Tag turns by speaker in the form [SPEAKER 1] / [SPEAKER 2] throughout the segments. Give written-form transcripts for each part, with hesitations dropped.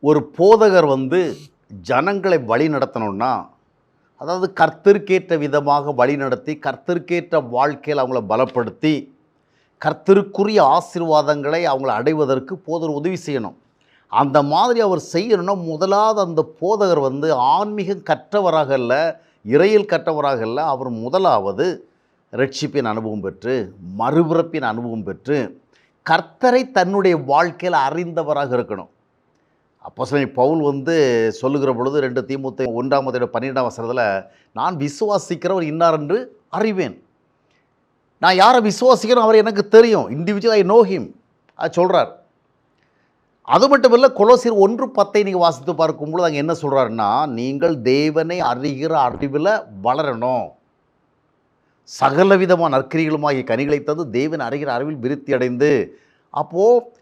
[SPEAKER 1] ஒரு போதகர் ஜனங்களை வழி நடத்தணும்னா, அதாவது கர்த்தருக்கேற்ற விதமாக வழிநடத்தி, கர்த்தருக்கேற்ற வாழ்க்கையில் அவங்கள பலப்படுத்தி, கர்த்தருக்குரிய ஆசீர்வாதங்களை அவங்கள அடைவதற்கு போதகர் உதவி செய்யணும். அந்த மாதிரி அவர் செய்யணும்னா, முதலாவது அந்த போதகர் ஆன்மீகம் கற்றவராக அல்ல, இறையியல் கற்றவராக அல்ல, அவர் முதலாவது ரட்சிப்பின் அனுபவம் பெற்று, மறுபிறப்பின் அனுபவம் பெற்று, கர்த்தரை தன்னுடைய வாழ்க்கையில் அறிந்தவராக இருக்கணும். அப்போஸ்தலன் பவுல் சொல்லுகிற பொழுது 2 தீமோத்தேயு 1:12 நான் விசுவாசிக்கிறவர் இன்னார் என்று அறிவேன். நான் யாரை விசுவாசிக்கிறேன் அவர் எனக்கு தெரியும். Individual I know him. அது சொல்கிறார். அது மட்டும் இல்லை, கொலோசியர் 1:10 நீங்கள் வாசித்து பார்க்கும்பொழுது அங்கே என்ன சொல்கிறாருன்னா, நீங்கள் தேவனை அறிகிற அறிவில் வளரணும், சகலவிதமான நற்கிரிகளுமாகிய கனிகளை தந்து தேவனை அறிகிற அறிவில் விருத்தி அடைந்து. அப்போது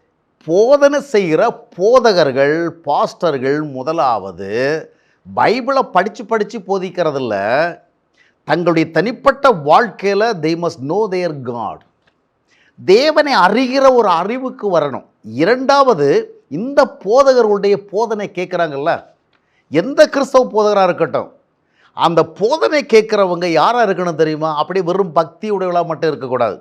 [SPEAKER 1] போதனை செய்கிற போதகர்கள், பாஸ்டர்கள் முதலாவது பைபிளை படித்து போதிக்கிறதில்ல, தங்களுடைய தனிப்பட்ட வாழ்க்கையில் they must know their God, தேவனை அறிகிற ஒரு அறிவுக்கு வரணும். இரண்டாவது, இந்த போதகர்களுடைய போதனை கேட்குறாங்கல்ல, எந்த கிறிஸ்தவ போதகராக இருக்கட்டும், அந்த போதனை கேட்குறவங்க யாராக இருக்கணும் தெரியுமா? அப்படியே வெறும் பக்தி உடையவளாக மட்டும் இருக்கக்கூடாது,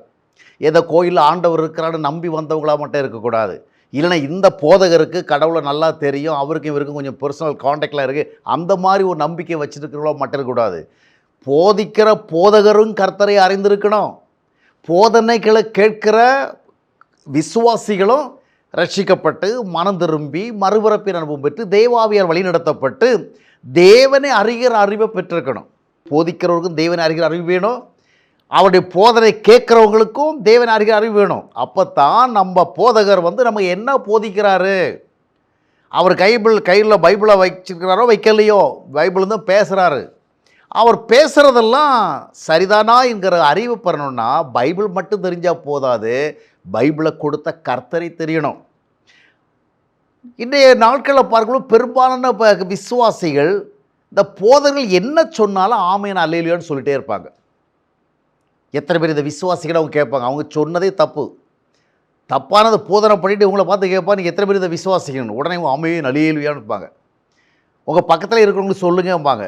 [SPEAKER 1] ஏதோ கோயிலில் ஆண்டவர் இருக்கிறான்னு நம்பி வந்தவங்களாக மட்டும் இருக்கக்கூடாது. இல்லைனா இந்த போதகருக்கு கடவுளை நல்லா தெரியும், அவருக்கும் இவருக்கும் கொஞ்சம் பர்சனல் கான்டாக்டில் இருக்குது, அந்த மாதிரி ஒரு நம்பிக்கை வச்சுருக்கிறவங்களோ மட்டும் இருக்கக்கூடாது. போதிக்கிற போதகரும் கர்த்தரை அறிந்திருக்கணும், போதனைகளை கேட்கிற விசுவாசிகளும் ரட்சிக்கப்பட்டு மனம் திரும்பி மறுபிறப்பின் அனுபவம் பெற்று தேவாவியார் வழிநடத்தப்பட்டு தேவனை அறிகிற அறிவை பெற்றிருக்கணும். போதிக்கிறவருக்கும் தேவனை அறிகிற அறிவு வேணும், அவருடைய போதனை கேட்குறவங்களுக்கும் தேவனை அறிகிற அறிவு வேணும். அப்போ தான் நம்ம போதகர் நம்ம என்ன போதிக்கிறாரு, அவர் கையில் பைபிளை வச்சிருக்கிறாரோ வைக்கலையோ, பைபிள் தான் பேசுகிறாரு, அவர் பேசுகிறதெல்லாம் சரிதானா என்கிற அறிவு பெறணும்னா பைபிள் மட்டும் தெரிஞ்சால் போதாது, பைபிளை கொடுத்த கர்த்தரை தெரியணும். இன்றைய நாட்களில் பார்க்கணும், பெரும்பாலான விசுவாசிகள் இந்த போதகர்கள் என்ன சொன்னாலும் ஆமேன் அல்லேலூயான்னு சொல்லிட்டே இருப்பாங்க. எத்தனை பேர் இந்த விசுவாசிகள் அவங்க கேட்பாங்க, அவங்க சொன்னதே தப்பானது போதனை பண்ணிவிட்டு இவங்களை பார்த்து கேட்பாங்க, நீங்கள் எத்தனை பேர் இதை விசுவாசிக்கணும், உடனே ஆமேன் அல்லேலூயான்னு இருப்பாங்க. உங்கள் பக்கத்தில் இருக்கிறவங்களுக்கு சொல்லுங்கம்பாங்க.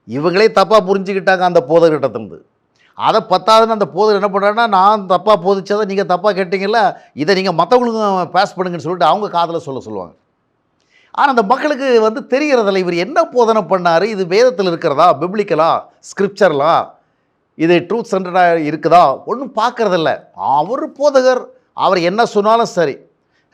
[SPEAKER 1] இவங்களே தப்பாக புரிஞ்சுக்கிட்டாங்க அந்த போதகர்கிட்டத்துலேருந்து. அதை பத்தாதுன்னு அந்த போதகர் என்ன பண்ணுறாங்கன்னா, நான் தப்பாக போதிச்சதை நீங்கள் தப்பாக கேட்டீங்களா, இதை நீங்கள் மற்றவங்களுக்கும் பாஸ் பண்ணுங்கன்னு சொல்லிட்டு அவங்க காதில் சொல்லுவாங்க. ஆனால் அந்த மக்களுக்கு தெரிகிறதில்ல, இவர் என்ன போதனை பண்ணார், இது வேதத்தில் இருக்கிறதா, பிப்ளிக்கலா, ஸ்கிரிப்சர்லா, இது ட்ரூத் சென்டராக இருக்குதா, ஒன்றும் பார்க்குறதில்ல. அவர் போதகர், அவர் என்ன சொன்னாலும் சரி,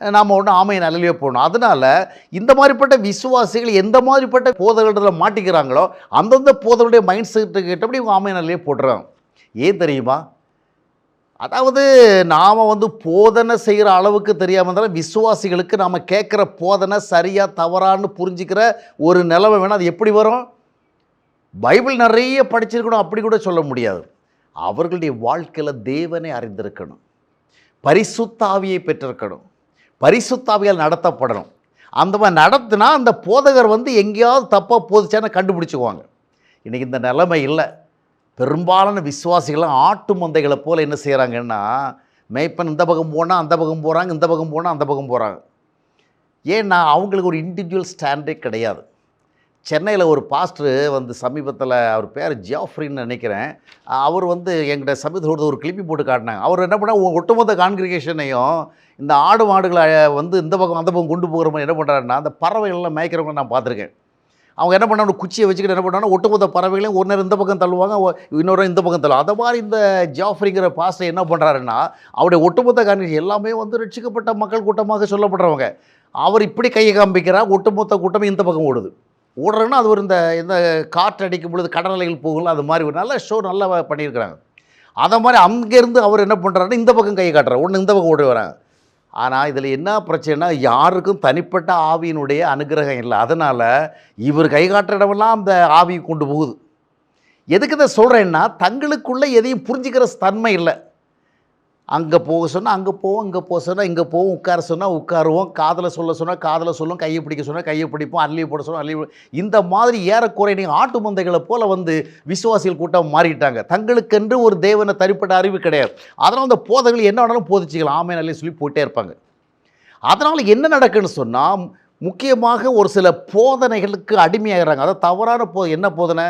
[SPEAKER 1] நாம் ஒன்றும் ஆமையை நல்லலையோ போகணும். அதனால் இந்த மாதிரிப்பட்ட விசுவாசிகள் எந்த மாதிரிப்பட்ட போதகர்களில் மாட்டிக்கிறாங்களோ அந்தந்த போதகருடைய மைண்ட் செட்டுக்கு கேட்டபடி இவங்க ஆமையை நல்லையே போட்டுறாங்க. ஏன் தெரியுமா? அதாவது நாம் போதனை செய்கிற அளவுக்கு தெரியாமல் இருந்தாலும் விசுவாசிகளுக்கு நாம் கேட்குற போதனை சரியாக தவறான்னு புரிஞ்சுக்கிற ஒரு நிலைமை வேணும். அது எப்படி வரும்? பைபிள் நிறைய படிச்சிருக்கணும் அப்படி கூட சொல்ல முடியாது. அவர்களுடைய வாழ்க்கையில் தேவனை அறிந்திருக்கணும், பரிசுத்த ஆவியை பெற்றிருக்கணும், பரிசுத்த ஆவியால் நடத்தப்படணும். அந்த மாதிரி நடத்தினா அந்த போதகர் எங்கேயாவது தப்பாக போதிச்சான்னு கண்டுபிடிச்சிக்குவாங்க. இன்றைக்கி இந்த நிலைமை இல்லை. பெரும்பாலான விசுவாசிகள்லாம் ஆட்டு மந்தைகளை போல் என்ன செய்கிறாங்கன்னா, மேய்ப்பன் இந்த பக்கம் போனால் அந்த பக்கம் போகிறாங்க, இந்த பக்கம் போனால் அந்த பக்கம் போகிறாங்க. ஏன்னா அவங்களுக்கு ஒரு இண்டிவிஜுவல் ஸ்டாண்டே கிடையாது. சென்னையில் ஒரு பாஸ்டர் சமீபத்தில், அவர் பேர் ஜாஃப்ரின்னு நினைக்கிறேன், அவர் எங்கிட்ட சமீபத்தில் ஒரு கிளிப்பி போட்டு காட்டினாங்க. அவர் என்ன பண்ணால் ஒட்டுமொத்த கான்கிரிகேஷனையும் இந்த ஆடு மாடுகளை இந்த பக்கம் அந்த பக்கம் கொண்டு போகிற மாதிரி என்ன பண்ணுறாருன்னா, அந்த பறவைகள்லாம் மேய்க்கிறவங்க நான் பார்த்துருக்கேன். அவங்க என்ன பண்ணாங்க, குச்சியை வச்சுக்கிட்டு என்ன பண்ணாங்கன்னா ஒட்டுமொத்த பறவைகளையும் ஒரு நேரம் இந்த பக்கம் தள்ளுவாங்க, இன்னொரு இந்த பக்கம் தள்ளுவாங்க. அதை மாதிரி இந்த ஜாஃப்ரிங்கிற பாஸ்டர் என்ன பண்ணுறாருன்னா, அவருடைய ஒட்டுமொத்த கான்கிரிகேஷன் எல்லாமே ரட்சிக்கப்பட்ட மக்கள் கூட்டமாக சொல்லப்படுறவங்க. அவர் இப்படி கையை காமிக்கிறார், ஒட்டுமொத்த கூட்டமே இந்த பக்கம் ஓடுறதுன்னா அது ஒரு இந்த காற்று அடிக்கும் பொழுது கடலைகள் போகல, அது மாதிரி ஒரு நல்ல ஷோ நல்லா பண்ணியிருக்கிறாங்க. அதை மாதிரி அங்கேருந்து அவர் என்ன பண்ணுறாருன்னா இந்த பக்கம் கையை காட்டுறாரு, ஒன்று இந்த பக்கம் ஓடி வராங்க. ஆனால் இதில் என்ன பிரச்சனைனா, யாருக்கும் தனிப்பட்ட ஆவியினுடைய அனுகிரகம் இல்லை. அதனால் இவர் கை காட்டுற இடமெல்லாம் அந்த ஆவியை கொண்டு போகுது. எதுக்கு இதை சொல்கிறேன்னா, தங்களுக்குள்ளே எதையும் புரிஞ்சுக்கிற தன்மை இல்லை. அங்கே போக சொன்னால் அங்கே போவோம், இங்கே போக சொன்னால் இங்கே போவோம், உட்கார சொன்னால் உட்காருவோம், காதில் சொன்னால் காதில் சொல்லுவோம், கையை பிடிக்க சொன்னால் கையை பிடிப்போம், அள்ளி போட சொன்னால் அள்ளி. இந்த மாதிரி ஏறக்குறை நீங்கள் ஆட்டு மந்தைகளை போல் விசுவாசிகள் கூட்டம் மாறிட்டாங்க. தங்களுக்கென்று ஒரு தேவனை தனிப்பட்ட அறிவு கிடையாது. அதனால் அந்த போதகர்கள் என்ன வேணாலும் போதிச்சிக்கலாம், ஆமே நல்ல சொல்லி போயிட்டே இருப்பாங்க. அதனால் என்ன நடக்குன்னு சொன்னால், முக்கியமாக ஒரு சில போதனைகளுக்கு அடிமையாகிறாங்க. அதாவது தவறான என்ன போதனை?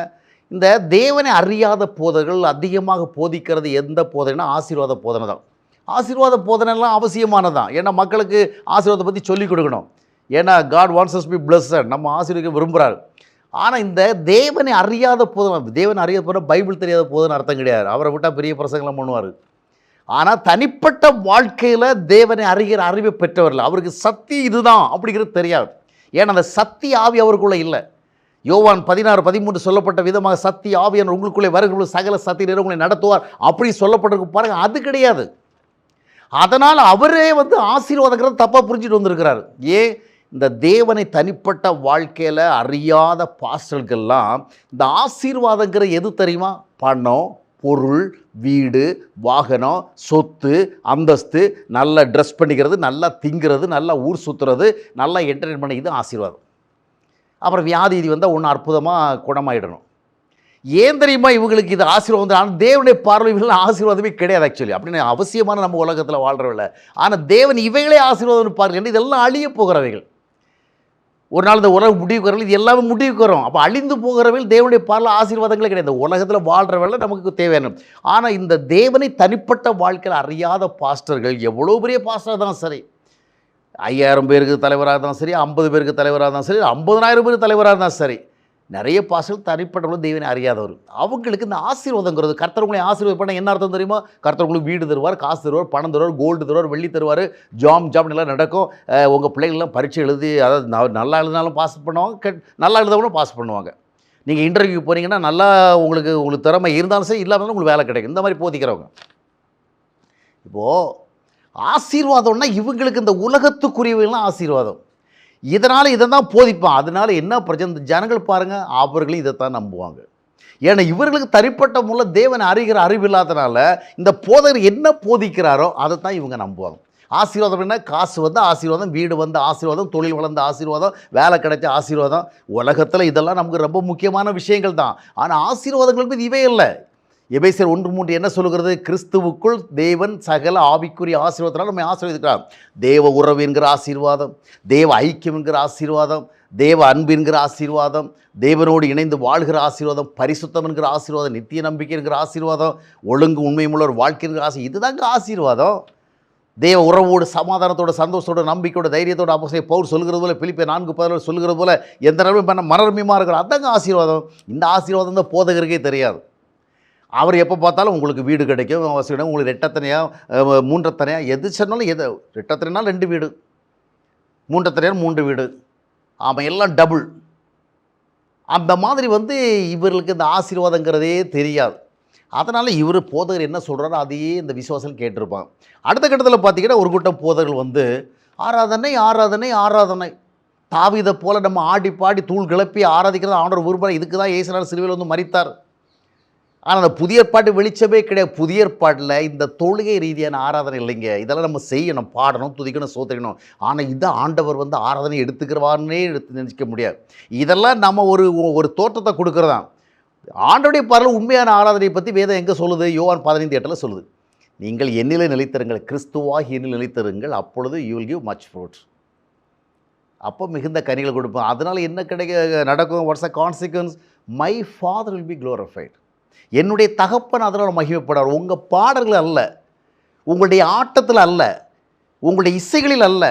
[SPEAKER 1] இந்த தேவனை அறியாத போதர்கள் அதிகமாக போதிக்கிறது எந்த போதனைனா ஆசீர்வாத போதனை தான். ஆசீர்வாத போதனைலாம் அவசியமானதான். ஏன்னா மக்களுக்கு ஆசீர்வாதத்தை பற்றி சொல்லிக் கொடுக்கணும். ஏன்னா God wants us be blessed, நம்ம ஆசீர்வதிக்க விரும்புகிறார். ஆனால் இந்த தேவனை அறியாத போதனை, தேவனை அறியாத போதனை பைபிள் தெரியாத போதனை அர்த்தம் கிடையாது. அவரை விட்டால் பெரிய பிரசங்கலாம் பண்ணுவார். ஆனால் தனிப்பட்ட வாழ்க்கையில் தேவனை அறிகிற அறிவை பெற்றவர்கள், அவருக்கு சக்தி இதுதான் அப்படிங்கிறது தெரியாது. ஏன்னா அந்த சக்தி ஆவி அவருக்குள்ளே இல்லை. யோவான் 16:13 சொல்லப்பட்ட விதமாக சக்தி ஆவியானவர் உங்களுக்குள்ளே வருகிற சகல சக்தி உங்களை நடத்துவார் அப்படி சொல்லப்பட்டிருக்கு பாருங்க. அது கிடையாது. அதனால் அவரே ஆசீர்வாதங்கிறத தப்பாக புரிஞ்சுட்டு வந்திருக்கிறார். ஏன்? இந்த தேவனை தனிப்பட்ட வாழ்க்கையில் அறியாத பாஸ்டர்களுக்கெல்லாம் இந்த ஆசீர்வாதங்கிற எது தெரியுமா? பணம், பொருள், வீடு, வாகனம், சொத்து, அந்தஸ்து, நல்லா ட்ரெஸ் பண்ணிக்கிறது, நல்லா திங்கிறது, நல்லா ஊர் சுற்றுறது, நல்லா என்டர்டெயின் பண்ண, இது ஆசீர்வாதம். அப்புறம் வியாதி வந்தால் ஒன்று அற்புதமாக குணமாயிடணும். ஏன் தெரியுமா இவங்களுக்கு இது ஆசீர்வாதம்? ஆனால் தேவனுடைய பார்வைகள் ஆசீர்வாதமே கிடையாது ஆக்சுவலி. அப்படின்னு அவசியமான நம்ம உலகத்தில் வாழ்கிறவில்லை. ஆனால் தேவன் இவைகளே ஆசீர்வாதம் பாருங்கள். இதெல்லாம் அழிய போகிறவைகள். ஒரு நாள் இந்த உலகம் முடிவுக்கு வரல, இது எல்லாமே முடிவுக்கு வரும். அப்போ அழிந்து போகிறவர்கள் தேவனுடைய பார்வை ஆசீர்வாதங்களே கிடையாது. இந்த உலகத்தில் வாழ்கிறவர்கள் நமக்கு தேவையான. ஆனால் இந்த தேவனை தனிப்பட்ட வாழ்க்கையில் அறியாத பாஸ்டர்கள், எவ்வளோ பெரிய பாஸ்டர் தான் சரி, 5000 பேருக்கு தலைவராக இருந்தாலும் சரி, 50 பேருக்கு தலைவராக இருந்தாலும் சரி, 50,000 பேருக்கு தலைவராக இருந்தாலும் சரி, நிறைய பாஸ்டர்கள் தனிப்பட்டவர்களும் தேவனை அறியாதவர். அவங்களுக்கு இந்த ஆசீர்வாதங்கிறது, கர்த்தர் உங்களை ஆசீர்வாதம் பண்ண என்ன அர்த்தம் தெரியுமா? கர்த்தர் உங்களுக்கு வீடு தருவார், காசு தருவார், பணம் தருவார், கோல்டு தருவார், வெள்ளி தருவார், ஜாப்னு எல்லாம் நடக்கும். உங்கள் பிள்ளைகள்லாம் பரீட்சை எழுதி, அதாவது நல்லா எழுதினாலும் பாஸ் பண்ணுவாங்க, நல்லா எழுதவங்களும் பாஸ் பண்ணுவாங்க. நீங்கள் இன்டர்வியூ போனீங்கன்னா நல்லா உங்களுக்கு திறமை இருந்தாலும் சரி, இல்லாமல் உங்களுக்கு வேலை கிடைக்கும். இந்த மாதிரி போதிக்கிறவங்க. இப்போது ஆசீர்வாதம்னா இவங்களுக்கு இந்த உலகத்துக்குரியவங்களாம் ஆசீர்வாதம். இதனால் இதை தான் போதிப்பான். அதனால் என்ன பிரச்சனை? இந்த ஜனங்கள் பாருங்கள், அவர்களும் இதைத்தான் நம்புவாங்க. ஏன்னா இவர்களுக்கு தனிப்பட்ட முறையில் தேவனை அறிகிற அறிவு இல்லாதனால இந்த போதகர் என்ன போதிக்கிறாரோ அதை தான் இவங்க நம்புவாங்க. ஆசீர்வாதம் என்ன? காசு ஆசீர்வாதம், வீடு ஆசீர்வாதம், தொழில் வளர்ந்த ஆசீர்வாதம், வேலை கிடைச்ச ஆசீர்வாதம். உலகத்தில் இதெல்லாம் நமக்கு ரொம்ப முக்கியமான விஷயங்கள் தான். ஆனால் ஆசீர்வாதங்கள் மீது இவே இல்லை. எபேசியர் 1:3 என்ன சொல்லுகிறது? கிறிஸ்துவுக்குள் தேவன் சகல ஆவிக்குரிய ஆசீர்வாதத்தினால் நம்ம ஆசீர்வதிக்கிறார். தேவ உறவு என்கிற ஆசீர்வாதம், தேவ ஐக்கியம் என்கிற ஆசீர்வாதம், தேவ அன்பு என்கிற ஆசீர்வாதம், தேவனோடு இணைந்து வாழ்கிற ஆசீர்வாதம், பரிசுத்தம் என்கிற ஆசீர்வாதம், நித்திய நம்பிக்கை என்கிற ஆசீர்வாதம், ஒழுங்கு உண்மையுள்ள ஒரு வாழ்க்கை என்கிற இதுதாங்க ஆசீர்வாதம். தேவ உறவோடு, சமாதானத்தோட, சந்தோஷத்தோட, நம்பிக்கையோட, தைரியத்தோட, அப்போஸ்தலன் பவுல் சொல்கிறது போல, பிலிப்பியர் 4:14 சொல்கிறது போல, எந்த நேரமும் பண்ண மனரமியமாக இருக்கிற அதாங்க ஆசீர்வாதம். இந்த ஆசீர்வாதம் தான் போதகருக்கே தெரியாது. அவர் எப்போ பார்த்தாலும் உங்களுக்கு வீடு கிடைக்கும், வசதி, உங்களுக்கு ரெட்டத்தனையாக, மூன்றத்தனையாக, எது சொன்னாலும், எது ரெட்டத்தனைனால் 2 வீடு, மூன்றத்தனையாக 3 வீடு, ஆமாம், எல்லாம் டபுள். அந்த மாதிரி இவர்களுக்கு இந்த ஆசீர்வாதங்கிறதே தெரியாது. அதனால் இவர் போதகர் என்ன சொல்கிறாரோ அதையே இந்த விசுவாசம் கேட்டிருப்பாங்க. அடுத்த கட்டத்தில் பார்த்தீங்கன்னா ஒரு கூட்டம் போதகர்கள் ஆராதனை ஆராதனை ஆராதனை, தாவீதை போல நம்ம ஆடி பாடி தூள் கிளப்பி ஆராதிக்கிறது ஆண்டவர் விரும்புகிறார். இதுக்கு தான் இயேசுநாதர் சிலுவையில் மரித்தார். ஆனால் அந்த புதிய ஏற்பாட்டு வெளிச்சமே கிடையாது. புதிய ஏற்பாட்டில் இந்த தொழுகை ரீதியான ஆராதனை இல்லைங்க. இதெல்லாம் நம்ம செய்யணும், பாடணும், துதிக்கணும், சோத்திக்கணும். ஆனால் இதான் ஆண்டவர் ஆராதனை எடுத்துக்கிறவாருன்னே நினைக்க முடியாது. இதெல்லாம் நம்ம ஒரு தோற்றத்தை கொடுக்குறதான். ஆண்டவருடைய பார்வையில் உண்மையான ஆராதனை பற்றி வேதம் எங்கே சொல்லுது? யோவான் 15:8 சொல்லுது. நீங்கள் என்னிலே நிலைத்திருங்கள், கிறிஸ்துவாகி என்னில் நிலைத்திருங்கள், அப்பொழுது you will give much fruits. அப்போ மிகுந்த கனிகளை கொடுப்போம். அதனால் என்ன நடக்கும்? What's a consequence? My father will be glorified. என்னுடைய தகப்பன் அதனால் மகிமைப்படார். உங்கள் பாடல்கள் அல்ல, உங்களுடைய ஆட்டத்தில் அல்ல, உங்களுடைய இசைகளில் அல்ல,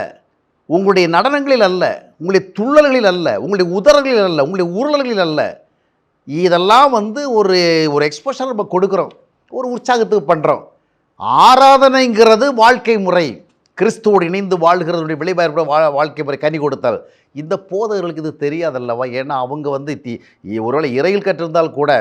[SPEAKER 1] உங்களுடைய நடனங்களில் அல்ல, உங்களுடைய துள்ளல்களில் அல்ல, உங்களுடைய உதறல்களில் அல்ல, உங்களுடைய உருளல்களில் அல்ல. இதெல்லாம் ஒரு எக்ஸ்போஷர் நம்ம கொடுக்குறோம், ஒரு உற்சாகத்துக்கு பண்ணுறோம். ஆராதனைங்கிறது வாழ்க்கை முறை. கிறிஸ்துவோடு இணைந்து வாழ்கிறதுடைய விளைவாக வாழ்க்கை முறை கனி கொடுத்தால். இந்த போதகர்களுக்கு இது தெரியாதல்லவா? ஏன்னா அவங்க ஒருவேளை இறையில் கற்றிருந்தால் கூட,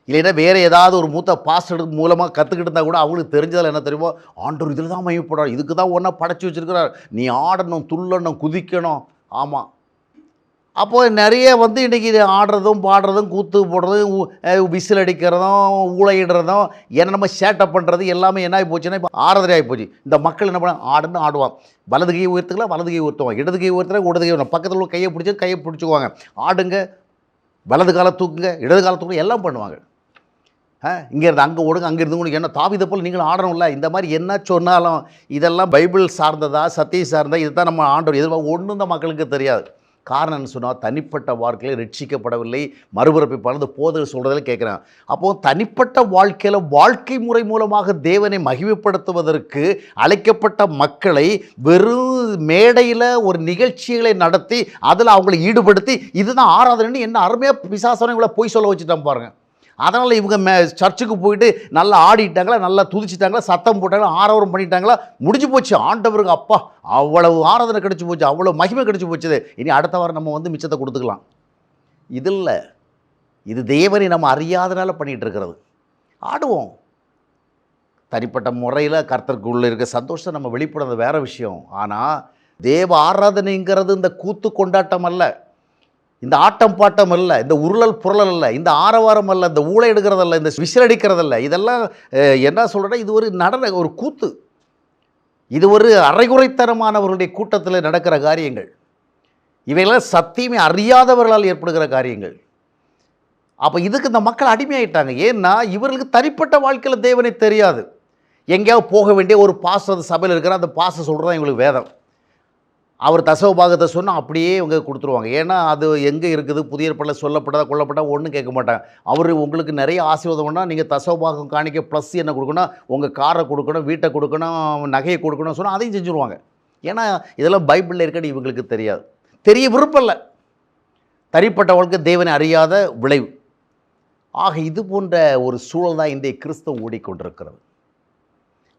[SPEAKER 1] இல்லைன்னா வேறு ஏதாவது ஒரு மூத்த பாஸ்டர் மூலமாக கற்றுக்கிட்டு இருந்தால் கூட அவங்களுக்கு தெரிஞ்சதில் என்ன தெரியுமோ? ஆண்டவர் இதில் தான் மையப்படுறார், இதுக்கு தான் ஒன்றா படைச்சி வச்சுருக்கிறார், நீ ஆடணும், துள்ளணும், குதிக்கணும். ஆமாம், அப்போது நிறைய இன்றைக்கி ஆடுறதும் பாடுறதும் கூத்து போடுறதும் விசில் அடிக்கிறதும் ஊழையிடுறதும் என்ன நம்ம ஷேட்டப் பண்ணுறது எல்லாமே என்ன ஆகி போச்சுன்னா இப்போ ஆராதனை ஆகி போச்சு. இந்த மக்கள் என்ன பண்ண ஆடுன்னு ஆடுவான், வலது கையை உயர்த்துக்கலாம், வலது கையை உயர்த்துவாங்க, இடது கையை உயர்த்துறாங்க, இடது கையை பக்கத்தில் உள்ள கையை பிடிச்சிக்குவாங்க, ஆடுங்க, வலது காலை தூக்குங்க, இடது காலை தூக்குங்க, எல்லாம் பண்ணுவாங்க. இங்கேருந்து அங்கே ஓடுங்க, அங்கே இருந்து என்ன தாவீதை போல் நீங்களும் ஆடணும்ல, இந்த மாதிரி என்ன சொன்னாலும் இதெல்லாம் பைபிள் சார்ந்ததா சத்தியம் சார்ந்தா இதுதான் நம்ம ஆண்டவர் எதிர்பார்க்க ஒன்றும் இந்த மக்களுக்கு தெரியாது. காரணம் என்ன சொன்னால், தனிப்பட்ட வாழ்க்கையில் ரட்சிக்கப்படவில்லை, மறுபிறப்பை இந்த போதகர் சொல்கிறதில் கேட்குறேன். அப்போது தனிப்பட்ட வாழ்க்கையில் வாழ்க்கை முறை மூலமாக தேவனை மகிமைப்படுத்துவதற்கு அழைக்கப்பட்ட மக்களை வெறும் மேடையில் ஒரு நிகழ்ச்சிகளை நடத்தி அதில் அவங்களை ஈடுபடுத்தி இதுதான் ஆராதனைன்னு என்ன அருமையாக பிசாசனை போய் சொல்ல வச்சுட்டான் பாருங்கள். அதனால் இவங்க சர்ச்சுக்கு போயிட்டு நல்லா ஆடிட்டாங்களா, நல்லா துதிச்சிட்டாங்களா, சத்தம் போட்டாங்களா, ஆரவாரம் பண்ணிட்டாங்களா, முடிஞ்சு போச்சு. ஆண்டவருக்கு அப்பா அவ்வளவு ஆராதனை கிடச்சி போச்சு, அவ்வளோ மகிமை கிடச்சி போச்சுது, இனி அடுத்த வாரம் நம்ம மிச்சத்தை கொடுத்துக்கலாம். இது இல்லை, இது தேவனை நம்ம அறியாதனால பண்ணிகிட்டு இருக்கிறது. ஆடுவோம், தனிப்பட்ட முறையில் கர்த்தருக்குள்ளே இருக்க சந்தோஷத்தை நம்ம வெளிப்படுறது வேறு விஷயம். ஆனால் தேவ ஆராதனைங்கிறது இந்த கூத்து கொண்டாட்டம் அல்ல, இந்த ஆட்டம் பாட்டம் அல்ல, இந்த உருளல் புரளல் அல்ல, இந்த ஆரவாரம் அல்ல, இந்த ஊழை எடுக்கிறதல்ல, இந்த விசில் அடிக்கிறதல்ல. இதெல்லாம் என்ன சொல்கிறேன்னா, இது ஒரு நடன, ஒரு கூத்து. இது ஒரு அரைகுறைத்தனமானவர்களுடைய கூட்டத்தில் நடக்கிற காரியங்கள். இவையெல்லாம் சத்தியமே அறியாதவர்களால் ஏற்படுகிற காரியங்கள். அப்போ இதுக்கு இந்த மக்கள் அடிமையாயிட்டாங்க. ஏன்னா இவர்களுக்கு தனிப்பட்ட வாழ்க்கையில் தேவனை தெரியாது. எங்கேயாவது போக வேண்டிய ஒரு பாஸ்டர் சபையில் இருக்கிற அந்த பாஸ்டர் சொல்கிறது தான் இவங்களுக்கு வேதம். அவர் தசமபாகத்தை சொன்னால் அப்படியே இவங்க கொடுத்துருவாங்க. ஏன்னா அது எங்கே இருக்குது, புதிய ஏற்பாட்டில் சொல்லப்பட்டதா கொல்லப்பட்டா ஒன்றும் கேட்க மாட்டாங்க. அவர் உங்களுக்கு நிறைய ஆசீர்வாதம் பண்ணால் நீங்கள் தசமபாகம் காணிக்க ப்ளஸ் என்ன கொடுக்கணும், உங்கள் காரை கொடுக்கணும், வீட்டை கொடுக்கணும், நகையை கொடுக்கணும் சொன்னால் அதையும் செஞ்சுருவாங்க. ஏன்னா இதெல்லாம் பைபிளில் இருக்கணும் இவங்களுக்கு தெரியாது, தெரிய விருப்பம் இல்லை. தனிப்பட்ட வாழ்க்கை தேவனை அறியாத விளைவு. ஆக இது போன்ற ஒரு சூழல் தான் இன்றைய கிறிஸ்தவம் ஓடிக்கொண்டிருக்கிறது.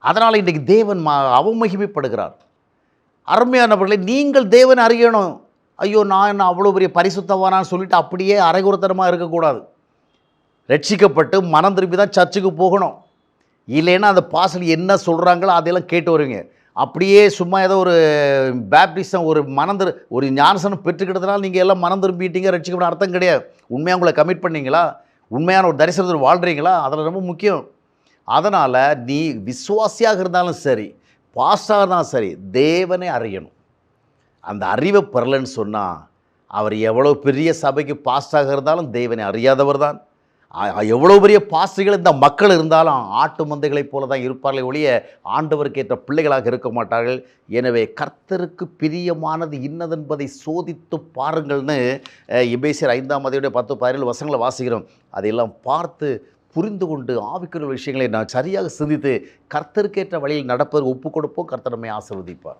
[SPEAKER 1] அதனால் இன்றைக்கு தேவன் அவமகிமைப்படுகிறார். அருமையானவர்களே, நீங்கள் தேவனை அறியணும். ஐயோ நான் என்ன அவ்வளோ பெரிய பரிசுத்தவானான்னு சொல்லிட்டு அப்படியே அரைகுறைத்தனமாக இருக்கக்கூடாது. ரட்சிக்கப்பட்டு மனம் திரும்பி தான் சர்ச்சுக்கு போகணும். இல்லைன்னா அந்த பாஸ்டர் என்ன சொல்கிறாங்களோ அதையெல்லாம் கேட்டு வருவீங்க. அப்படியே சும்மா ஏதோ ஒரு பேப்டிசம், ஒரு ஒரு ஞானசனம் பெற்றுக்கிட்டதுனால நீங்கள் எல்லாம் மனம் திரும்பிட்டீங்க, ரட்சிக்கப்பட அர்த்தம் கிடையாது. உண்மையாக உங்களை கமிட் பண்ணீங்களா, உண்மையான ஒரு தரிசனத்தில் வாழ்கிறீங்களா, அதில் ரொம்ப முக்கியம். அதனால் நீ விசுவாசியாக இருந்தாலும் சரி, பாஸ்டாக தான் சரி, தேவனை அறியணும். அந்த அறிவை பெறலன்னு சொன்னால் அவர் எவ்வளோ பெரிய சபைக்கு பாஸ்டாக இருந்தாலும் தேவனை அறியாதவர் தான். எவ்வளோ பெரிய பாஸ்டர்கள் இந்த மக்கள் இருந்தாலும் ஆட்டு மந்தைகளைப் போல தான் இருப்பார்களே ஒழிய ஆண்டவருக்கு ஏற்ற பிள்ளைகளாக இருக்க மாட்டார்கள். எனவே கர்த்தருக்கு பிரியமானது இன்னதென்பதை சோதித்து பாருங்கள்னு எபேசியர் 5:10-17 வசனங்களை வாசிக்கிறோம். அதையெல்லாம் பார்த்து புரிந்து கொண்டு ஆவிக்குரிய விஷயங்களை நான் சரியாக சிந்தித்து கர்த்தருக்கேற்ற வழியில் நடப்பதற்கு ஒப்புக் கொடுப்போம். கர்த்தர் நம்மை ஆசீர்வதிப்பார்.